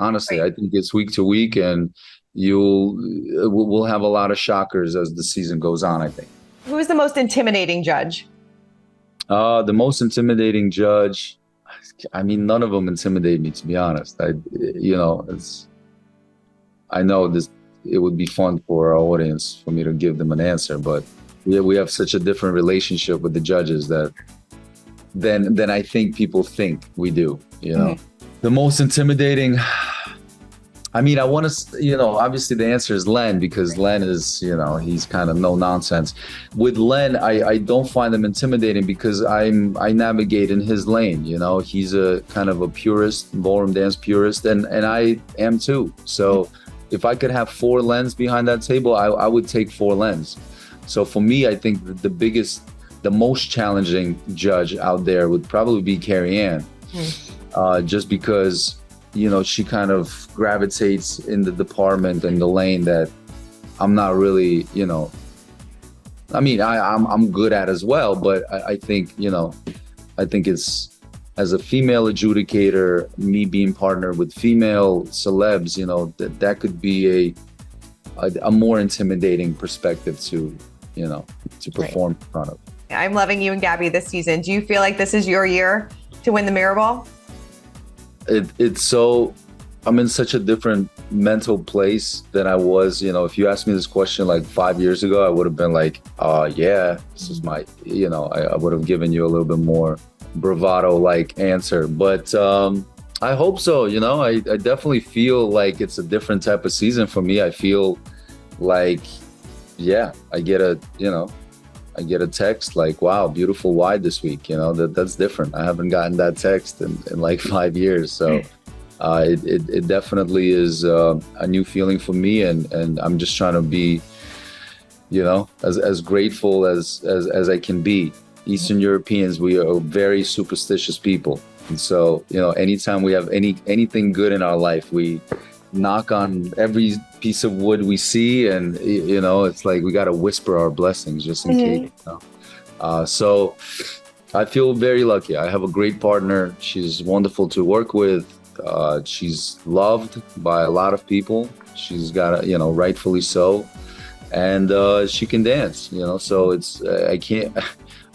Honestly, Right. I think it's week to week, and we'll have a lot of shockers as the season goes on, I think. Who is the most intimidating judge? The most intimidating judge, I mean, none of them intimidate me, to be honest. I know this, it would be fun for our audience for me to give them an answer, but we have such a different relationship with the judges that than I think people think we do, you know. Mhm. The most intimidating, I mean, I want to, obviously the answer is Len, because Len is, he's kind of no nonsense. With Len, I don't find him intimidating because I navigate in his lane. He's a kind of a purist, ballroom dance purist, and I am too. So if I could have four Lens behind that table, I would take four Lens. So for me, I think that the most challenging judge out there would probably be Carrie Ann, just because she kind of gravitates in the department and the lane that I'm not really, I mean, I'm good at as well, but I think, I think it's, as a female adjudicator, me being partnered with female celebs, that could be a more intimidating perspective to perform in front of. I'm loving you and Gabby this season. Do you feel like this is your year to win the Mirror Ball? I'm in such a different mental place than I was. If you asked me this question like 5 years ago, I would have been like, yeah, this is my, I would have given you a little bit more bravado-like answer. But I hope so. I definitely feel like it's a different type of season for me. I feel like, yeah, I get a text like, wow, beautiful wide this week. That's different. I haven't gotten that text in like 5 years. So it definitely is a new feeling for me. And I'm just trying to be, as grateful as I can be. Eastern Europeans, we are very superstitious people. And so, anytime we have anything good in our life, we knock on every piece of wood we see, and it's like we got to whisper our blessings just in case. So I feel very lucky. I have a great partner. She's wonderful to work with. She's loved by a lot of people. She's got rightfully so, and she can dance. So it's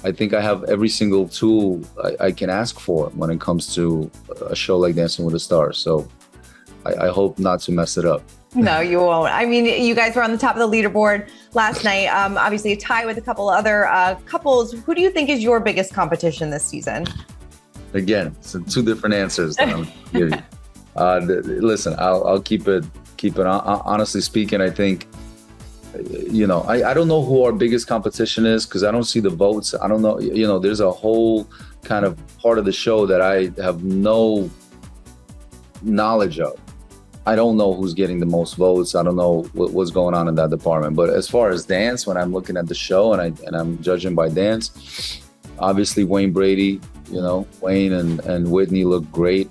I think I have every single tool I can ask for when it comes to a show like Dancing with the Stars. So I hope not to mess it up. No, you won't. I mean, you guys were on the top of the leaderboard last night. Obviously, a tie with a couple other couples. Who do you think is your biggest competition this season? Again, so two different answers that I'm giving you. Listen, I'll keep it. Honestly speaking, I think, I don't know who our biggest competition is because I don't see the votes. I don't know. There's a whole kind of part of the show that I have no knowledge of. I don't know who's getting the most votes. I don't know what's going on in that department. But as far as dance, when I'm looking at the show and I'm judging by dance, obviously Wayne Brady, Wayne and Whitney look great.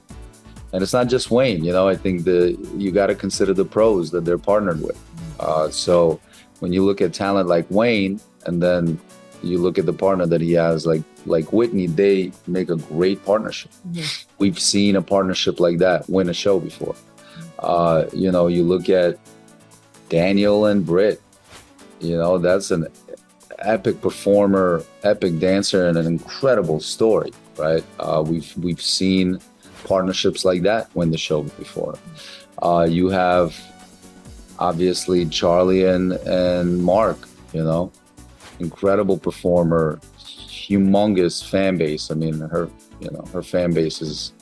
And it's not just Wayne, I think you got to consider the pros that they're partnered with. So when you look at talent like Wayne, and then you look at the partner that he has, like Whitney, they make a great partnership. Mm-hmm. We've seen a partnership like that win a show before. You look at Daniel and Britt, that's an epic performer, epic dancer, and an incredible story, right? We've seen partnerships like that win the show before. You have obviously Charlie and Mark, incredible performer, humongous fan base. I mean, her fan base is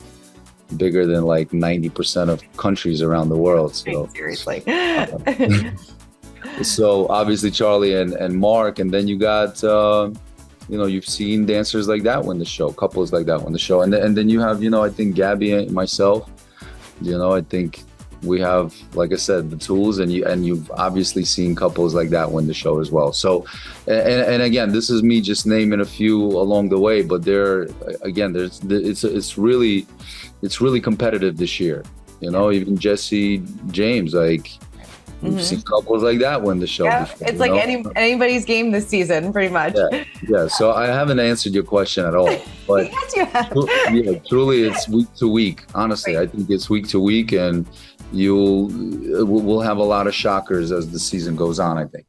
bigger than like 90% of countries around the world. So seriously. So obviously Charlie and Mark, and then you got you've seen dancers like that win the show, couples like that win the show, and then you have I think Gabby and myself. I think we have, like I said, the tools, and you've obviously seen couples like that win the show as well. So, and again, this is me just naming a few along the way, but it's really competitive this year. Even Jesse James, like, We've seen couples like that win the show before. It's like anybody's game this season, pretty much. Yeah. So I haven't answered your question at all. But yes, you have. Truly, it's week to week. Honestly, I think it's week to week, and we'll have a lot of shockers as the season goes on, I think.